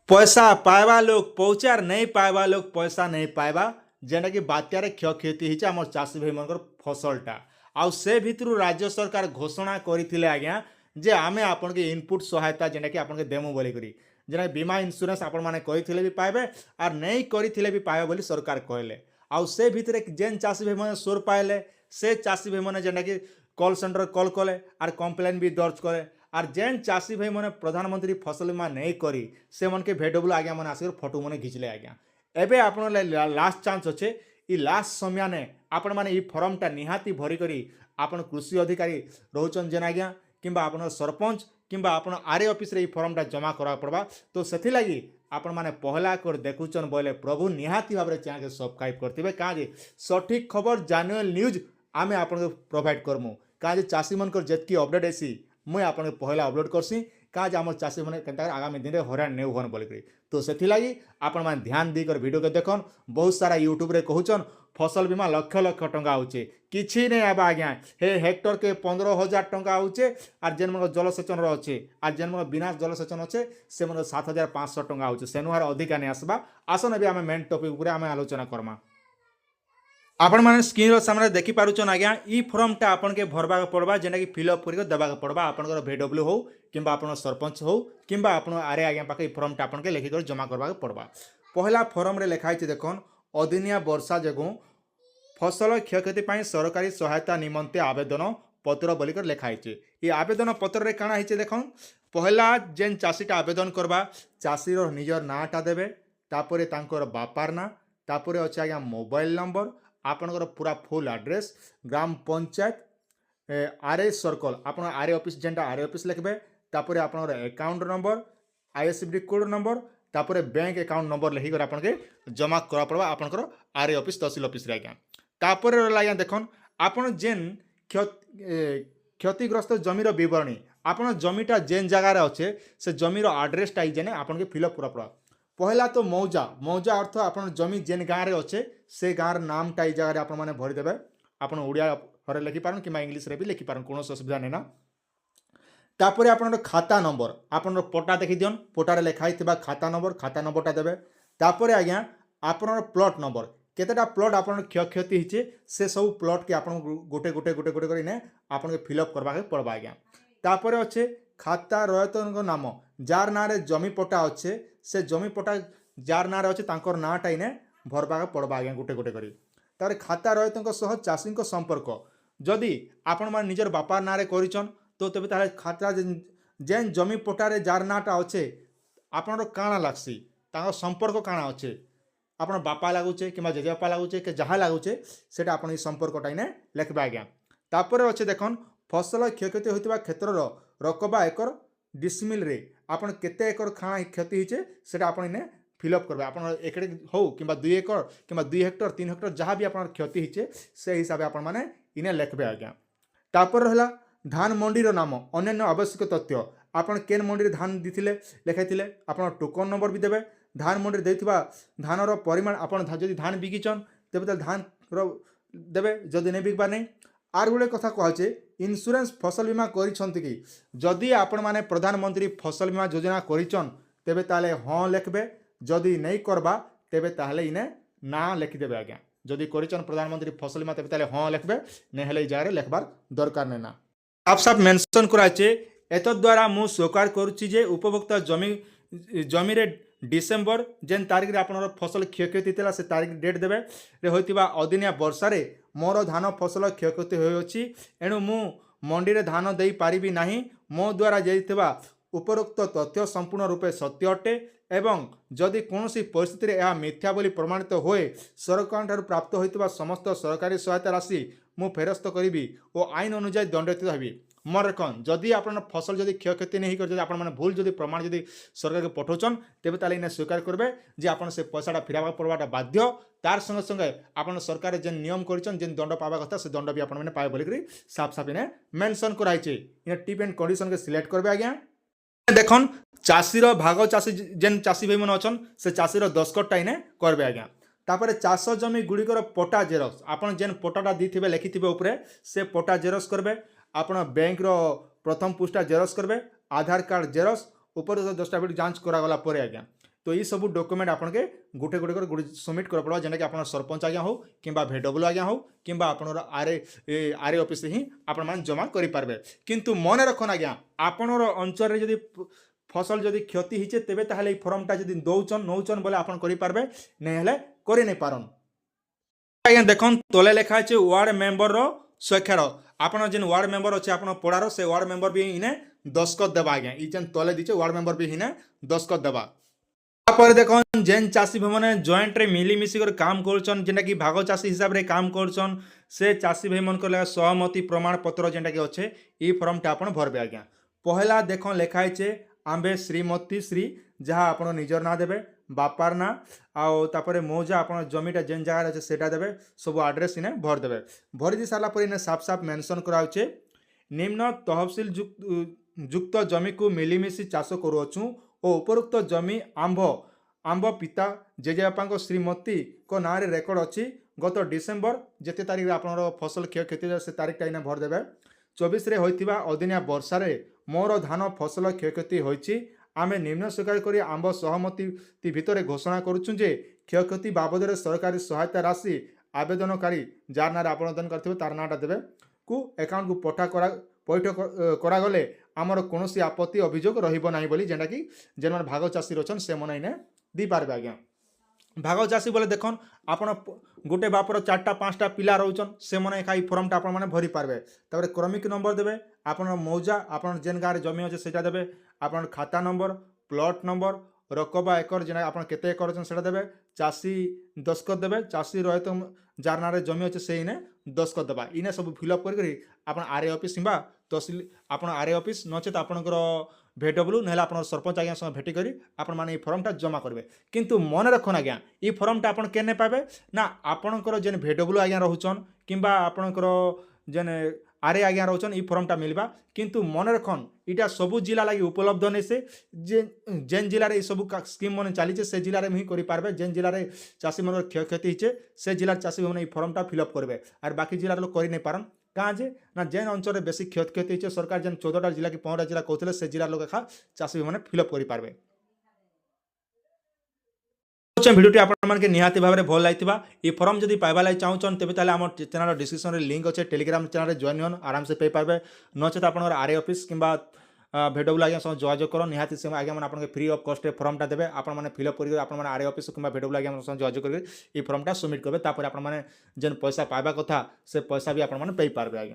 पैसा पाइबा लोग पहुँचार नहीं पाइबा लोग पैसा नहीं पाइबा जेनटा कि बात्यारे क्षयक्षति होइছে आम चाषी भाई मनकर फसलटा आउ से भितरु राज्य सरकार घोषणा करथिले आज्ञा जे आमे आपन के इनपुट सहायता जेनटा कि आपन के देमु बोली करी जेना बीमा इंश्योरेंस आपण माने कहिथिले भी पाइबे आर नहीं करिथिले भी पाइबे बोली सरकार कहले आउ से भितरे जेन चाषी भाई माने सोर पाइले से चाषी भाई माने जेनटा कि कॉल सेंटर कॉल कले आर कंप्लेन भी दर्ज करे आर जेन चाषी भाई मैंने प्रधानमंत्री फसल बीमा नहीं करी से मन के भेडब्ल्यू आज्ञा मैंने आसिक फोटो मैंने घिचले आज्ञा एबे आपण लास्ट चांस अच्छे ई लास्ट समय ने आपण माने ई फॉर्मटा निहाती भरी करी आपण कृषि अधिकारी रोचन जेन आज्ञा किंबा आपण सरपंच किंबा आपण आरए ऑफिस रे ई फॉर्मटा जमा करा पड़बा तो सेथि लागि आपण माने पहला कर देखुचन बोले प्रभु निहाती भाव में चैनल के सब्सक्राइब करथिबे काजे सठिक खबर जानुअल न्यूज आमे आपण प्रोवाइड करमु काजे चाषी मनकर जेतकी अपडेट एसी मुझे आपन पहला अपलोड करसी काज आम चाषी मैंने के आगामी दिन में हरान नहीं होन बोलिक तो से लगी आपण मैंने ध्यान देकर वीडियो के देखन बहुत सारा यूट्यूब रे कहूचन फसल बीमा लक्ष लक्ष टंका होचे किछि नहीं आबा आज्ञा हे हेक्टर के 15,000 टंका होचे आर जेन मन जलसेचन अच्छे आर जेन मन बिना जलसेचन अच्छे से मन 7,500 टंका होचे सेनुहार अधिका नहीं आसबा आसन भी आम मेन टॉपिक उपर आम आलोचना करमा आपण मैंने स्क्रीन सामने देखी पारुचन आज्ञा ई फॉर्मटा आपन के भरबा पड़वा जेना कि फिलअप करके देबा पड़वा आपनकर भेडब्ल्यू हो किंबा आपण सरपंच हो किंबा आपण आरे आज्ञा पाखे ई फॉर्मटा आपन के लिखिक जमा करबा पड़वा पहला फॉर्म रे लिखाई देखन अदिनिया वर्षा जगु फसल क्षयक्षति पाई सरकारी सहायता निमंते आवेदन पत्र बोलिकर लिखाई ये आवेदन पत्र रे काना हिचे देखन पहला जेन चाषीटा आवेदन करबा चाषीर निजर नाटा देबे तापरे तांकर बापार ना तापरे अछि आज्ञा मोबाइल नंबर आपनकर पूरा फुल एड्रेस ग्राम पंचायत आरए सर्कल आप आरए ऑफिस जेनटा आरए ऑफिस लिखबे तापरे आपनकर account number ISB code number तापरे बैंक अकाउंट नंबर लिखिकर आपन के जमा करा पड़बा आपनकर आरए ऑफिस तहसील ऑफिस रे आज्ञा तापरे आज्ञा देखन आपन जेन क्षतिग्रस्त जमीर विवरणी आपन जमीटा जेन जगह रे अच्छे से जमीर एड्रेसटा जेने आपन के फिलअप करा पड़बा पहला तो मौजा मौजा अर्थ आप जमी जेन गाँव में अच्छे से गाँव नामटा ये जगह आप भरीदेवे आप ओडिया हरे लिखिपार कि इंग्लीश रे भी लिखिपार कौन असुविधा नहीं ना तापर आप खाता नंबर आप पटा देखी दियन पटारे लिखाई खाता नंबरटा देवे तापर आज्ञा आप प्लॉट नंबर केतेटा प्लॉट आप क्षयक्षति होइछे से सब प्लॉट के आप गोटे गोटे गोटे गोटे कर आपन के फिलअप करवा पड़वा आज्ञा तापर अच्छे खाता रयतन नाम जार ना रे जमी पटा अच्छे से जमी पटा जार ना रे अच्छे तांकर नाटा इने भरवा पड़वा आज्ञा गोटे गोटे करी तार खाता रयतन सह चाषी संपर्क जदि आपण मान निजर बापा ना रे करिचन तो तबे ताले खाता जेन जमी पटारे जार नाटा अच्छे आपनर काଣା लागसी तांकर संपर्क काଣା अच्छे आपण बापा लागुचे कि जेजेबापा लागुचे कि जहाँ लागुचे सेटा आपण संपर्कटा इने लिखबा आज्ञा तापर अच्छे देखन फसल क्षयक्षति होइतिबा क्षेत्रर रकबा एकर डिसमिल रे आपण केते एकर खाना क्षति होइछे सेटा आपण इने फिलअप करबे आपण एकड़े हो किंबा 2 एकड़ किंबा 2 हेक्टर 3 हेक्टर जहाँ भी आपण क्षति होइछे से हिसाब आपण माने इने लिखबे आज्ञा तापर रहला धान मंडीर नाम अन्य आवश्यक तथ्य आपण केन मंडी धान दिथिले लिखाइथिले आपण टोकन नंबर भी देबे धान मंडी देथिबा धानर परिमाण आपण जदि धान बिकिचन तेबे धान देबे जदि नहीं बिकबा नहीं आर गोटे कथा कहे इन्शुरेंस फसल बीमा करिसंति कि जदि आपण माने प्रधानमंत्री फसल बीमा योजना करिचन तेबे ताले हाँ लिखबे जदि नहीं करबा तेबे ताले इने ना लिखिदेबे आज्ञा जदि करिचन प्रधानमंत्री फसल बीमा तेबे ताले हाँ लिखबे नहीं हेले जारे लिखबार दरकार नहीं ना साफ साफ मेंशन कराचे एत द्वारा मु स्वीकार करुच्ची जे उपभोक्ता जमी रे डिसेम्बर जेन तारीख रे आपनर फसल क्षयक्षति थिला से तारीख डेट देबे रे होइतिबा अदिनिया वर्षा रे मोर धान फसल क्षयक्षति होइछि एणु मु मंडी रे धान देई पारिबि नाही मो द्वारा जेइतिबा उपरोक्त तथ्य संपूर्ण रूपे सत्य अटे एवं जदि कौनसी परिस्थिति रे यह मिथ्या बोली प्रमाणित होए सरकार प्राप्त होइतिबा समस्त सरकारी सहायता राशि मु फेरस्त करिबि और आईन अनुसार दंडित हेबि मन रखन जदि आप फसल जदि क्षयक्षति नहीं कर आप भूल जदि प्रमाण जदि सरकार के पठाउछन तेबे ताले इने स्वीकार करबे जे आपन से पैसाटा फिराबा पड़वाटा बाध्य तार संगे संगे आपन सरकार जेन नियम करिछन जेन दंड पावा कथा से दंड भी आपन माने पाए बोलिकरी साफ साफ इने मेंशन कराइछे इने टिप एंड कंडीशन के सिलेक्ट करबे आज्ञा देखन चाषीर भाग चाषी जेन चाषी भाई मन अछन से चाषीर दस्खतटा इने करबे आज्ञा तापर चाष जमी गुड़िकर पटा जेरक्स आपन जेन पटाटा दिथिबे लिखिथिबे ऊपरे से पटा जेरक्स करबे आपण बैंक रो प्रथम पृष्ठा जेरक्स करबे आधार कार्ड जेरक्स ऊपर 10टा बिट जांच करागला परे आज्ञा तो ये सब डॉक्यूमेंट आपन के गोटे गोटे कर सबमिट कर पड़ो जेना कि आपन सरपंच आज्ञा हो किंबा भेडब्ल्यू आज्ञा हो किंबा आपनर आरए ऑफिस ही आपण मान जमा करि पारबे किंतु मन रखन आज्ञा आपनर अंचल रे जदी फसल जदी क्षति हिचे तेबे ताहले ई फॉर्मटा जदी दौचन नौचन बोले आपन करि पारबे नै हेले करि नै पारन आज्ञा देखन तले लेखा আছে ওয়ার্ড মেম্বর র স্বাক্ষর आपन जेन वार्ड मेंबर अच्छे आपन पड़ार से वार्ड मेंबर भी इने दस्खत देवा आज्ञा ई जेन तले दीचे वार्ड मेंबर भी इने दस्खत देवा तापर देखन जेन चाषी भाई माने जॉइंट रे मिली मिसी कर काम करछन जेना कि भाग चाषी हिसाब रे काम करछन से चाषी भाई मन को लगा सहमति प्रमाण पत्र जेना कि अच्छे ई फॉर्म टा आपन भरबे आज्ञा पहला देखन लेखा है आंबे श्रीमती श्री जहाँ आपन निजर ना देबे बापार ना आउ तापर मौजा आपन जमीटा जेन जगह अच्छे सेटा देबे सब एड्रेस इने भर देबे भरी दी सारा पर इने साफ साफ मेंशन कराउचे निम्न तहसील युक्त जमी को मिलीमिशी चाष करुअछु और उपरोक्त जमी आंब पिता जेजेबापा श्रीमती को ना रेकर्ड अच्छी गत डिसेम्बर जेते तारीख आपन फसल क्षयक्षति से तारीखटा इने भर देबे 24 रे होइतिबा अदिनिया वर्षा रे मोर धान फसल क्षयक्षति होइछि आमे निम्न स्वीकार करी आंब सहमति भितर घोषणा करुचु जे क्षयक्षति बाबद सरकारी सहायता राशि आवेदनकारी जार ना आवेदन करथिबे तार नाटा देबे को अकाउंट को पठा करा पैठ करागले आमर कौन आपत्ति अभियोग रहिबो नाही बोली जेना कि जेन मन भाग चाषी रचन से मन इने दी पारबे आज्ञा भाग चाषी बोले देखन आपन गोटे बापर 4टा 5टा पिला रहउचन से मन एका ई फॉर्मटा आपन माने भरी पारबे तापर क्रमिक नंबर देबे आपन मौजा आपन जेन गारे जमी अछि सेटा देबे आपन खाता नंबर प्लॉट नंबर रकबा एकर जेना आपन केते एकर अछन सेटा देबे चाषी दस्खत देबे चाषी रहे तो जार नारे जमी अछि से इने दस्खत देबा इने सब फिलअप करी आपन आरए ऑफिस किंबा तहसील आपन आरए ऑफिस नचेत आपनकर भेडब्ल्यू ना आपन सरपंच आज्ञा संग भेटी करी आपन माने ई फॉर्मटा जमा करबे किंतु मन रखन आज्ञा ई फॉर्मटा आपन केने पाबे ना आपनकर जेन भेडब्ल्यू आज्ञा रहउचन किंबा आपनकर जेन आरए आज्ञा रहउचन ई फॉर्मटा मिलबा किंतु मन रखन इटा सबु जिला लागि उपलब्ध नै से जेन जिला रे ई सब स्कीम मन चाली से जिला रे ही करि पारबे जेन जिला रे चाषी मन क्षयक्षति हिचे से जिला चाषी मन ई फॉर्मटा फिलअप करबे आर बाकी जिला लोग करि नै पारन कहाँ जे ना जेन अंचल में बेसी क्षयक्षति होइछे सरकार जेन 14टा जिला कि 15टा जिला कहते से जिला लोग एखा चाषी मैंने फिलअप करि पारबे भिडियोटी आपन के निहाती भाव में भल लगी ये फॉर्म जब पाइबा लगी चाहून तेज आम चैनल डिस्क्रिप्शन में लिंक अच्छे टेलीग्राम चैनल जॉइन हन आराम से पाई पारे नचेत आप आरए ऑफिस किंबा भेडब्ल्यू आज्ञा सब जोगाजोग कर निहाती से आज्ञा मैंने आपको फ्री ऑफ कॉस्ट फॉर्मटा देवे आपने फिलअप कर आरए ऑफिस किंबा भेडब्ल्यू आज्ञा सब जोगाजोग कर फॉर्मटा सबमिट करेंगे तापर आपने जेन पैसा पाइबा कथा से पैसा भी आपने पाई पारे आज्ञा।